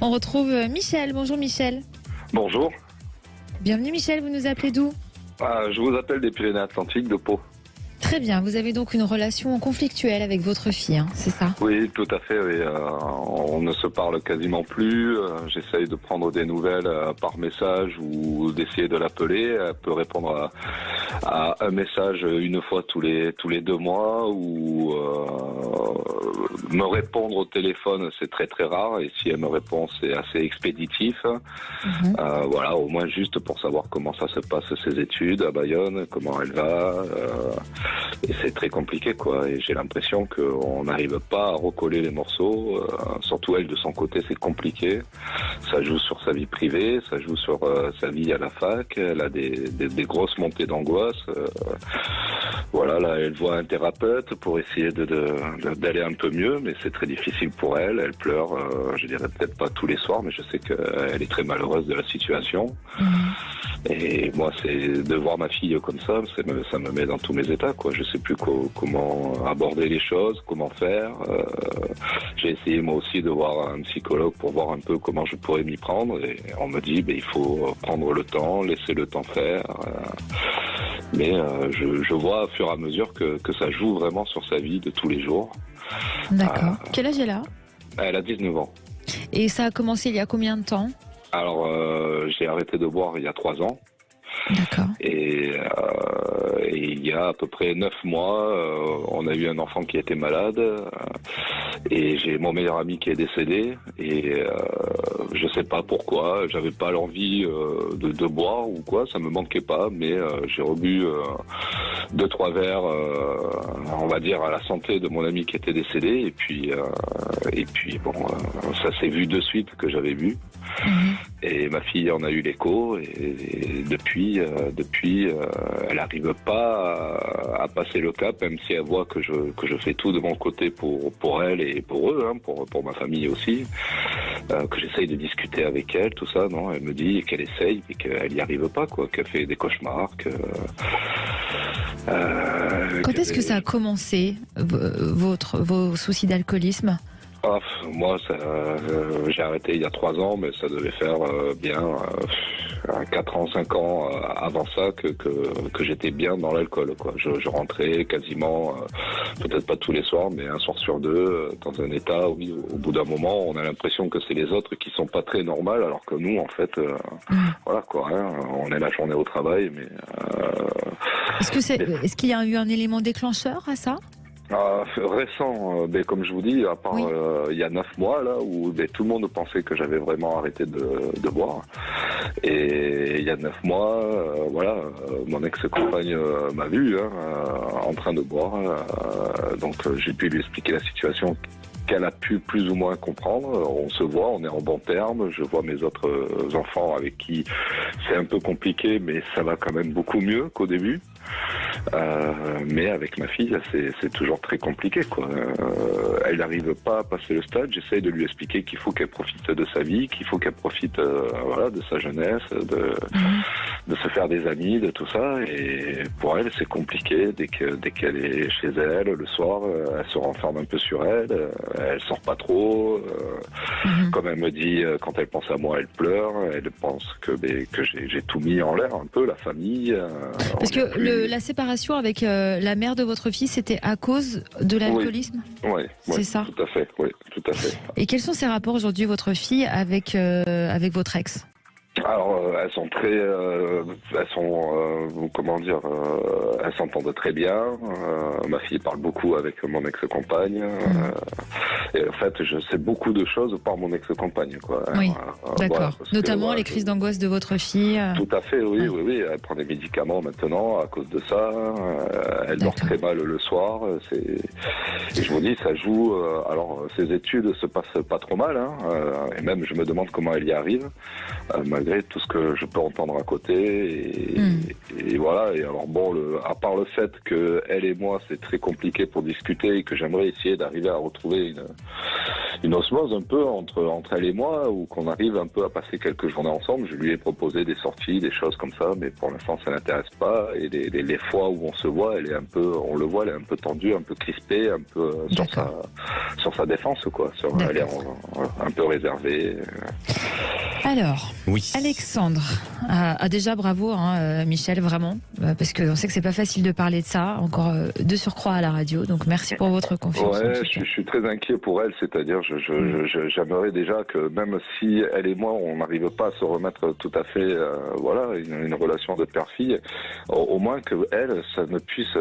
On retrouve Michel. Bonjour Michel. Bonjour. Bienvenue Michel, vous nous appelez d'où? Je vous appelle des Pyrénées-Atlantiques, de Pau. Très bien, vous avez donc une relation conflictuelle avec votre fille, c'est ça? Oui, tout à fait. Oui. On ne se parle quasiment plus. J'essaye de prendre des nouvelles par message ou d'essayer de l'appeler. Elle peut répondre à un message une fois tous les 2 mois ou me répondre au téléphone, c'est très très rare. Et si elle me répond, c'est assez expéditif. Voilà, au moins juste pour savoir comment ça se passe ses études à Bayonne, comment elle va. Et c'est très compliqué, quoi. Et j'ai l'impression qu'on n'arrive pas à recoller les morceaux. Surtout elle, de son côté, c'est compliqué. Ça joue sur sa vie privée, ça joue sur sa vie à la fac. Elle a des grosses montées d'angoisse. Voilà, là, elle voit un thérapeute pour essayer d'aller un peu mieux, mais c'est très difficile pour elle. Elle pleure, je dirais peut-être pas tous les soirs, mais je sais qu'elle est très malheureuse de la situation. Et moi, c'est de voir ma fille comme ça me met dans tous mes états, quoi. Je sais plus comment aborder les choses, comment faire. J'ai essayé moi aussi de voir un psychologue pour voir un peu comment je pourrais m'y prendre. Et on me dit, il faut prendre le temps, laisser le temps faire. Mais je vois au fur et à mesure que ça joue vraiment sur sa vie de tous les jours. D'accord. Quel âge elle a? Elle a 19 ans. Et ça a commencé il y a combien de temps? Alors, j'ai arrêté de boire il y a 3 ans. D'accord. Et il y a à peu près 9 mois, on a eu un enfant qui était malade. Et j'ai mon meilleur ami qui est décédé. Et je sais pas pourquoi, j'avais pas l'envie de boire ou quoi, ça me manquait pas. Mais j'ai rebu 2-3 verres, on va dire, à la santé de mon ami qui était décédé. Et puis bon, ça s'est vu de suite que j'avais bu. Et ma fille en a eu l'écho et depuis elle n'arrive pas à passer le cap, même si elle voit que je fais tout de mon côté pour elle et pour eux, pour ma famille aussi, que j'essaye de discuter avec elle, tout ça. Non, elle me dit qu'elle essaye et qu'elle n'y arrive pas, quoi, qu'elle fait des cauchemars. Quand est-ce que ça a commencé, vos soucis d'alcoolisme? Moi, j'ai arrêté il y a 3 ans, mais ça devait faire bien 4 ans, 5 ans avant ça que j'étais bien dans l'alcool, quoi. Je rentrais quasiment, peut-être pas tous les soirs, mais un soir sur 2, dans un état où au bout d'un moment, on a l'impression que c'est les autres qui sont pas très normales, alors que nous, en fait, voilà, quoi, on est la journée au travail, mais... Est-ce qu'il y a eu un élément déclencheur à ça? Récent, comme je vous dis, à part il y a 9 mois là où tout le monde pensait que j'avais vraiment arrêté de boire. Et il y a 9 mois, mon ex-compagne m'a vu en train de boire. Donc j'ai pu lui expliquer la situation qu'elle a pu plus ou moins comprendre. On se voit, on est en bons termes. Je vois mes autres enfants avec qui c'est un peu compliqué, mais ça va quand même beaucoup mieux qu'au début. Mais avec ma fille, c'est toujours très compliqué, quoi. Elle n'arrive pas à passer le stade. J'essaye de lui expliquer qu'il faut qu'elle profite de sa vie, qu'il faut qu'elle profite de sa jeunesse, de se faire des amis, de tout ça. Et pour elle, c'est compliqué. Dès qu'elle est chez elle, le soir, elle se renferme un peu sur elle. Elle sort pas trop. Comme elle me dit, quand elle pense à moi, elle pleure. Elle pense que j'ai tout mis en l'air un peu, la famille. Parce que la séparation avec la mère de votre fille, c'était à cause de l'alcoolisme? Oui, c'est ça? Tout à fait, oui, tout à fait. Et quels sont ses rapports aujourd'hui, votre fille, avec votre ex? Alors, elles sont très, comment dire, elles s'entendent très bien. Ma fille parle beaucoup avec mon ex-compagne. Et en fait, je sais beaucoup de choses par mon ex-compagne, quoi. Oui, d'accord. Notamment les crises d'angoisse de votre fille. Tout à fait, oui, oui. Elle prend des médicaments maintenant à cause de ça. Elle dort très mal le soir. Et je vous dis, ça joue. Alors, ses études se passent pas trop mal, et même je me demande comment elle y arrive, malgré malgré tout ce que je peux entendre à côté. Et voilà. Et alors bon, à part le fait que elle et moi, c'est très compliqué pour discuter et que j'aimerais essayer d'arriver à retrouver une osmose un peu entre elle et moi, ou qu'on arrive un peu à passer quelques journées ensemble. Je lui ai proposé des sorties, des choses comme ça, mais pour l'instant, ça l'intéresse pas. Et les fois où on se voit, elle est un peu tendue, un peu crispée, un peu sur sa défense, quoi. Elle est un peu réservée. Alors, oui. Alexandre, déjà bravo, Michel, vraiment, parce qu'on sait que c'est pas facile de parler de ça, encore de surcroît à la radio. Donc merci pour votre confiance. Ouais, je suis très inquiet pour elle, c'est-à-dire j'aimerais déjà que même si elle et moi on n'arrive pas à se remettre tout à fait, une relation de père-fille, au moins que elle, ça ne puisse.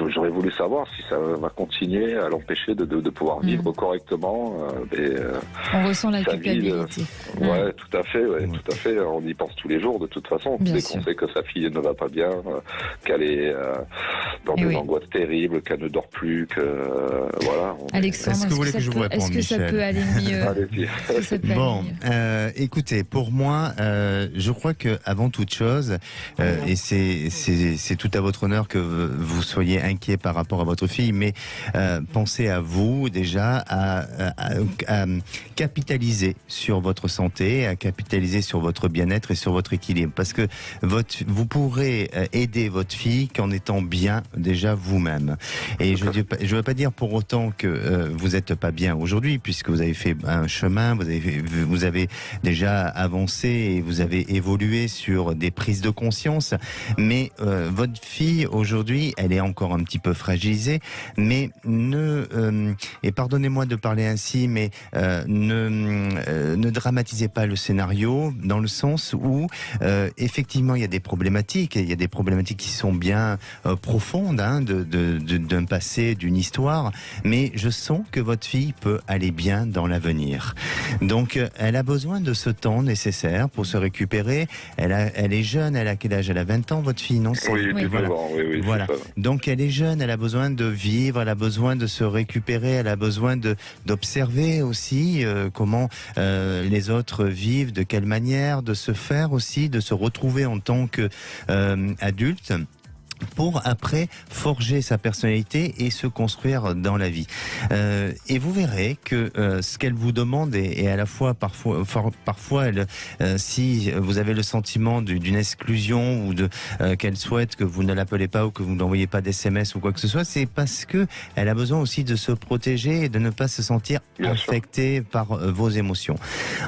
J'aurais voulu savoir si ça va continuer à l'empêcher de pouvoir vivre correctement. On ressent la culpabilité. Ouais, tout à fait. Tout à fait. On y pense tous les jours de toute façon. Dès qu'on sait que sa fille ne va pas bien, qu'elle est dans des angoisses terribles, qu'elle ne dort plus, voilà. Alexandre, est-ce que vous voulez que je vous réponde, Michel ? Est-ce que ça peut aller mieux ? Bon, écoutez, pour moi, je crois que avant toute chose, et c'est tout à votre honneur que vous soyez inquiet par rapport à votre fille, mais pensez à vous déjà à capitaliser sur votre santé, à capitaliser sur votre bien-être et sur votre équilibre, parce que vous pourrez aider votre fille qu'en étant bien déjà vous-même. Et je ne veux pas dire pour autant que vous n'êtes pas bien aujourd'hui, puisque vous avez fait un chemin, vous avez déjà avancé et vous avez évolué sur des prises de conscience, mais votre fille aujourd'hui, elle est encore un petit peu fragilisée, mais et pardonnez-moi de parler ainsi, mais ne dramatisez pas le scénario, dans le sens où effectivement il y a des problématiques, qui sont bien profondes, d'un passé, d'une histoire, mais je sens que votre fille peut aller bien dans l'avenir. Donc elle a besoin de ce temps nécessaire pour se récupérer. Elle est jeune, elle a quel âge ? Elle a 20 ans, votre fille, non ? Voilà. Donc elle est jeune, elle a besoin de vivre, elle a besoin de se récupérer, elle a besoin d'observer aussi comment les autres vivent, de quelle manière, de se faire aussi, de se retrouver en tant qu'adulte, pour après forger sa personnalité et se construire dans la vie. Et vous verrez que ce qu'elle vous demande est à la fois parfois si vous avez le sentiment d'une exclusion ou qu'elle souhaite que vous ne l'appelez pas ou que vous n'envoyez pas d'SMS ou quoi que ce soit, c'est parce que elle a besoin aussi de se protéger et de ne pas se sentir affectée par vos émotions.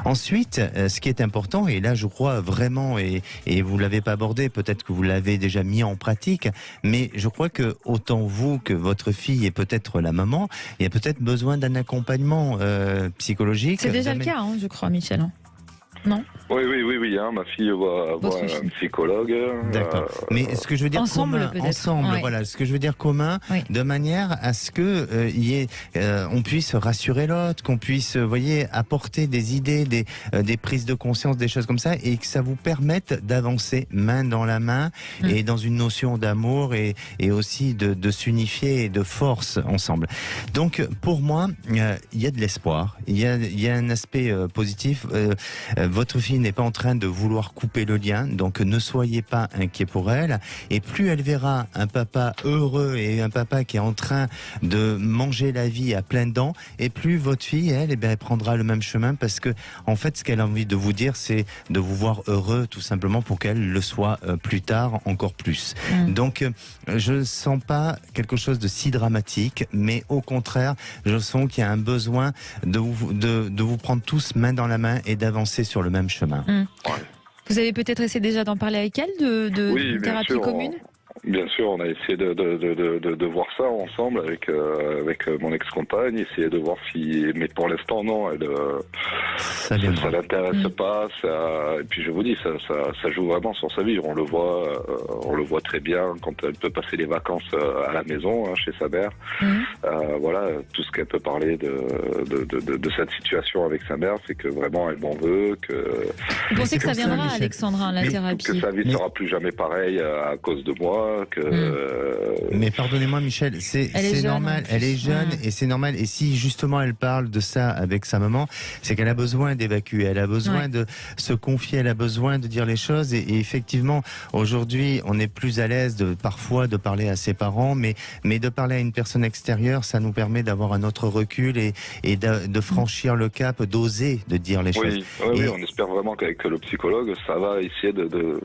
Ensuite, ce qui est important, et là je crois vraiment, et vous l'avez pas abordé, peut-être que vous l'avez déjà mis en pratique, mais je crois que autant vous que votre fille et peut-être la maman, il y a peut-être besoin d'un accompagnement psychologique. C'est déjà le cas, je crois, Michel. Non ? Oui, ma fille va voir un psychologue. D'accord. Mais ce que je veux dire ensemble, voilà, ce que je veux dire commun, de manière à ce que on puisse rassurer l'autre, qu'on puisse, apporter des idées, des prises de conscience, des choses comme ça, et que ça vous permette d'avancer main dans la main et dans une notion d'amour et aussi de s'unifier et de force ensemble. Donc, pour moi, il y a de l'espoir, il y a un aspect positif. Votre fille n'est pas en train de vouloir couper le lien, donc ne soyez pas inquiets pour elle. Et plus elle verra un papa heureux et un papa qui est en train de manger la vie à pleines dents, et plus votre fille, elle prendra le même chemin, parce que en fait, ce qu'elle a envie de vous dire, c'est de vous voir heureux, tout simplement, pour qu'elle le soit plus tard, encore plus. Donc, je ne sens pas quelque chose de si dramatique, mais au contraire, je sens qu'il y a un besoin de vous prendre tous main dans la main et d'avancer sur le même chemin. Vous avez peut-être essayé déjà d'en parler avec elle, de thérapie commune ? Bien sûr, on a essayé de voir ça ensemble avec mon ex-compagne, essayer de voir si, mais pour l'instant non, ça l'intéresse pas. Et puis je vous dis, ça joue vraiment sur sa vie. On le voit très bien quand elle peut passer les vacances à la maison, chez sa mère. Voilà, tout ce qu'elle peut parler de cette situation avec sa mère, c'est que vraiment elle m'en veut. Vous pensez que ça viendra, Alexandra, la thérapie ? Que sa vie ne sera plus jamais pareille à cause de moi. moi. Mais pardonnez-moi, Michel, c'est normal. Elle est jeune et c'est normal. Et si justement elle parle de ça avec sa maman, c'est qu'elle a besoin d'évacuer, elle a besoin de se confier, elle a besoin de dire les choses. Et effectivement, aujourd'hui, on est plus à l'aise parfois de parler à ses parents, mais de parler à une personne extérieure, ça nous permet d'avoir un autre recul et de franchir le cap, d'oser de dire les choses. Oui, on espère vraiment qu'avec le psychologue, ça va essayer de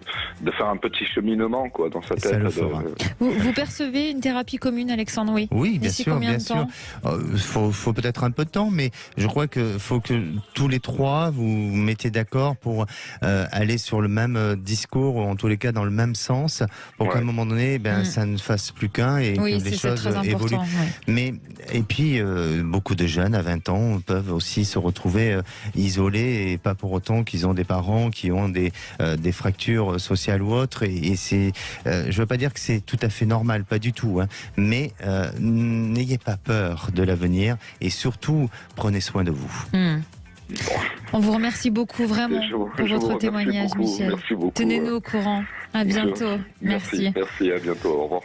faire un petit cheminement dans sa tête. Ça le fera. Vous percevez une thérapie commune, Alexandre? Oui, bien sûr, bien sûr. Faut peut-être un peu de temps, mais je crois que faut que tous les trois vous mettez d'accord pour aller sur le même discours, ou en tous les cas dans le même sens, pour qu'à un moment donné, ça ne fasse plus qu'un et que les choses évoluent. Et puis, beaucoup de jeunes à 20 ans peuvent aussi se retrouver isolés et pas pour autant qu'ils ont des parents qui ont des fractures sociales ou autres. Et c'est, je veux pas dire que c'est tout à fait normal, pas du tout, mais n'ayez pas peur de l'avenir et surtout prenez soin de vous. On vous remercie beaucoup vraiment pour votre témoignage, Michel. Merci beaucoup. Tenez-nous au courant. À bientôt. Merci. Merci, à bientôt. Au revoir.